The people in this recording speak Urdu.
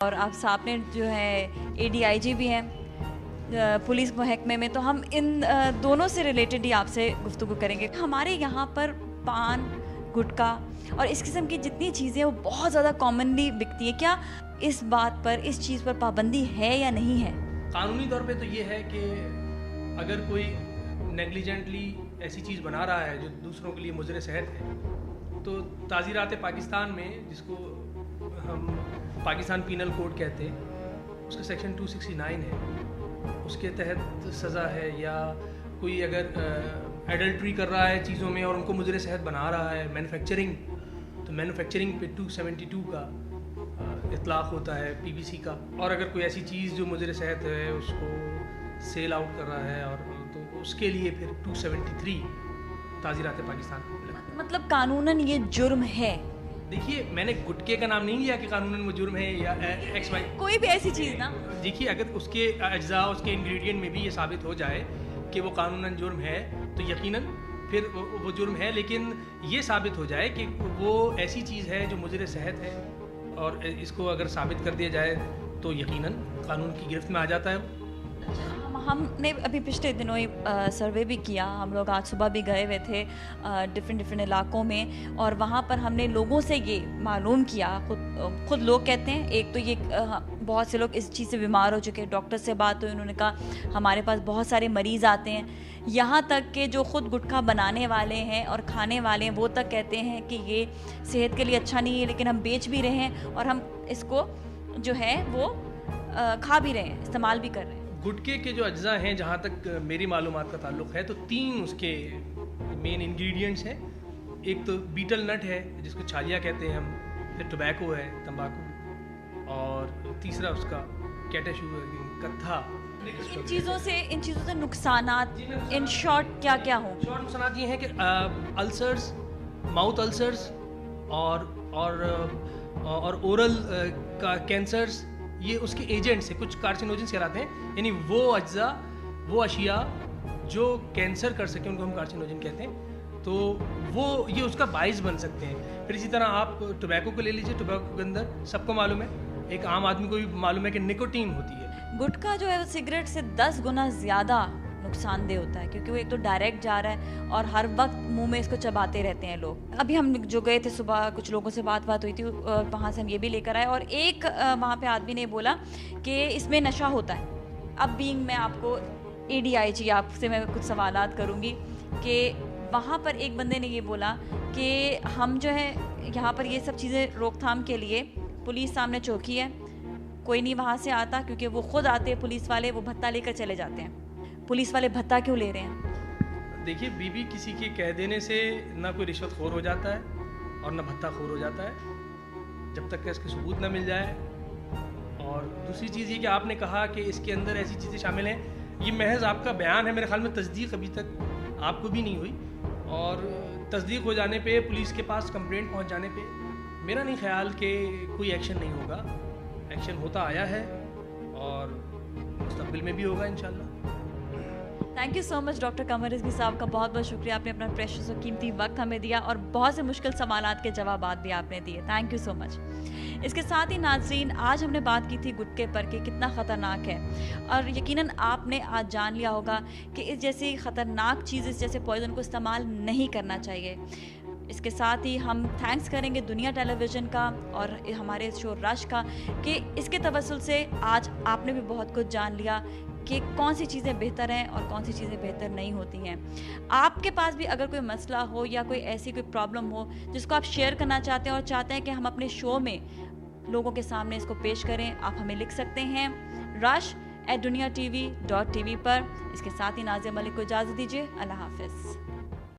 اور آپ صاحب نے جو ہے ADIG بھی ہیں پولیس محکمے میں، تو ہم ان دونوں سے ریلیٹڈ ہی آپ سے گفتگو کریں گے. ہمارے یہاں پر پان، گٹکا اور اس قسم کی جتنی چیزیں وہ بہت زیادہ کامنلی بکتی ہیں. کیا اس بات پر، اس چیز پر پابندی ہے یا نہیں ہے؟ قانونی طور پہ تو یہ ہے کہ اگر کوئی نیگلیجنٹلی ایسی چیز بنا رہا ہے جو دوسروں کے لیے مضر صحت ہے، تو تعزیرات پاکستان میں، جس کو ہم پاکستان پینل کوڈ کہتے ہیں، اس کا سیکشن 269 ہے، اس کے تحت سزا ہے. یا کوئی اگر ایڈلٹری کر رہا ہے چیزوں میں اور ان کو مضر صحت بنا رہا ہے، مینوفیکچرنگ، تو مینوفیکچرنگ پہ 272 کا اطلاق ہوتا ہے PBC کا. اور اگر کوئی ایسی چیز جو مضر صحت ہے اس کو سیل آؤٹ کر رہا ہے، اور تو اس کے لیے پھر 273 تعزیرات پاکستان. مطلب قانوناً یہ جرم ہے؟ دیکھیے، میں نے گٹکے کا نام نہیں لیا کہ قانوناً وہ جرم ہے یا ایکس وائی، کوئی بھی ایسی چیز نا. دیکھیے، اگر اس کے اجزاء، اس کے انگریڈینٹ میں بھی یہ ثابت ہو جائے کہ وہ قانوناً جرم ہے، تو یقیناً پھر وہ جرم ہے. لیکن یہ ثابت ہو جائے کہ وہ ایسی چیز ہے جو مضر صحت ہے، اور اس کو اگر ثابت کر دیا جائے تو یقیناً قانون کی گرفت میں آ جاتا ہے. ہم نے ابھی پچھلے دنوں ہی سروے بھی کیا، ہم لوگ آج صبح بھی گئے ہوئے تھے ڈفرینٹ علاقوں میں، اور وہاں پر ہم نے لوگوں سے یہ معلوم کیا. خود لوگ کہتے ہیں، ایک تو یہ بہت سے لوگ اس چیز سے بیمار ہو چکے. ڈاکٹر سے بات ہوئی، انہوں نے کہا ہمارے پاس بہت سارے مریض آتے ہیں، یہاں تک کہ جو خود گٹکا بنانے والے ہیں اور کھانے والے ہیں وہ تک کہتے ہیں کہ یہ صحت کے لیے اچھا نہیں ہے، لیکن ہم بیچ بھی رہے ہیں اور ہم اس کو جو ہے وہ کھا بھی رہے ہیں، استعمال بھی کر رہے ہیں. گٹکے کے جو اجزاء ہیں، جہاں تک میری معلومات کا تعلق ہے، تو 3 اس کے مین انگریڈینٹس ہیں. ایک تو بیٹل نٹ ہے جس کو چھالیا کہتے ہیں ہم، پھر ٹوبیکو ہے، تمباکو، اور تیسرا اس کا کیٹیشو ہے، کتھا. ان چیزوں سے نقصانات ان شارٹ کیا کیا ہوں؟ شارٹ نقصانات یہ ہیں کہ السرز، ماؤتھ السرز، اور اورل کا کینسرز، یہ اس کے ایجنٹس ہیں، کچھ کارسینوجنس کہلاتے ہیں. یعنی وہ اجزاء، وہ اشیاء جو کینسر کر سکیں، ان کو ہم کارسینوجن کہتے ہیں. تو وہ یہ اس کا باعث بن سکتے ہیں. پھر اسی طرح آپ ٹوبیکو کو لے لیجیے. ٹوبیکو کے اندر سب کو معلوم ہے، ایک عام آدمی کو بھی معلوم ہے کہ نکوٹین ہوتی ہے. گٹکا جو ہے وہ سگریٹ سے 10 گنا زیادہ نقصان دہ ہوتا ہے، کیونکہ وہ ایک تو ڈائریکٹ جا رہا ہے اور ہر وقت منہ میں اس کو چباتے رہتے ہیں لوگ. ابھی ہم جو گئے تھے صبح، کچھ لوگوں سے بات ہوئی تھی، وہاں سے ہم یہ بھی لے کر آئے، اور ایک وہاں پہ آدمی نے بولا کہ اس میں نشہ ہوتا ہے. اب بینگ میں آپ کو ADIG آپ سے میں کچھ سوالات کروں گی کہ وہاں پر ایک بندے نے یہ بولا کہ ہم جو ہے یہاں پر یہ سب چیزیں روک تھام کے لیے پولیس سامنے چوکی ہے، کوئی نہیں وہاں سے آتا، کیونکہ وہ خود آتے ہیں پولیس والے، وہ بھتہ لے کر چلے جاتے ہیں. پولیس والے بھتہ کیوں لے رہے ہیں؟ دیکھیے، بیوی کسی کے کہہ دینے سے نہ کوئی رشوت خور ہو جاتا ہے اور نہ بھتہ خور ہو جاتا ہے، جب تک کہ اس کے ثبوت نہ مل جائے. اور دوسری چیز یہ کہ آپ نے کہا کہ اس کے اندر ایسی چیزیں شامل ہیں، یہ محض آپ کا بیان ہے. میرے خیال میں تصدیق ابھی تک آپ کو بھی نہیں ہوئی، اور تصدیق ہو جانے پہ، پولیس کے پاس کمپلینٹ پہنچ جانے پہ، میرا نہیں خیال کہ کوئی ایکشن نہیں ہوگا. ایکشن ہوتا آیا ہے اور مستقبل میں بھی ہوگا انشاءاللہ. Thank you so much doctor Qamar Rizvi صاحب کا بہت بہت شکریہ. آپ نے اپنا پریشیس اور قیمتی وقت ہمیں دیا اور بہت سے مشکل سوالات کے جوابات بھی آپ نے دیے. تھینک یو سو مچ. اس کے ساتھ ہی ناظرین، آج ہم نے بات کی تھی گٹکے پر کہ کتنا خطرناک ہے، اور یقیناً آپ نے آج جان لیا ہوگا کہ اس جیسی خطرناک چیز، اس جیسے پوائزن کو استعمال نہیں کرنا چاہیے. اس کے ساتھ ہی ہم تھینکس کریں گے دنیا ٹیلی ویژن کا اور ہمارے شو رش کا کہ اس کے توسل سے آج آپ نے بھی بہت کچھ جان لیا کہ کون سی چیزیں بہتر ہیں اور کون سی چیزیں بہتر نہیں ہوتی ہیں. آپ کے پاس بھی اگر کوئی مسئلہ ہو یا کوئی ایسی کوئی پرابلم ہو جس کو آپ شیئر کرنا چاہتے ہیں اور چاہتے ہیں کہ ہم اپنے شو میں لوگوں کے سامنے اس کو پیش کریں، آپ ہمیں لکھ سکتے ہیں rush@duniatv.tv پر. اس کے ساتھ ہی نازیہ ملک کو اجازت دیجیے. اللہ حافظ.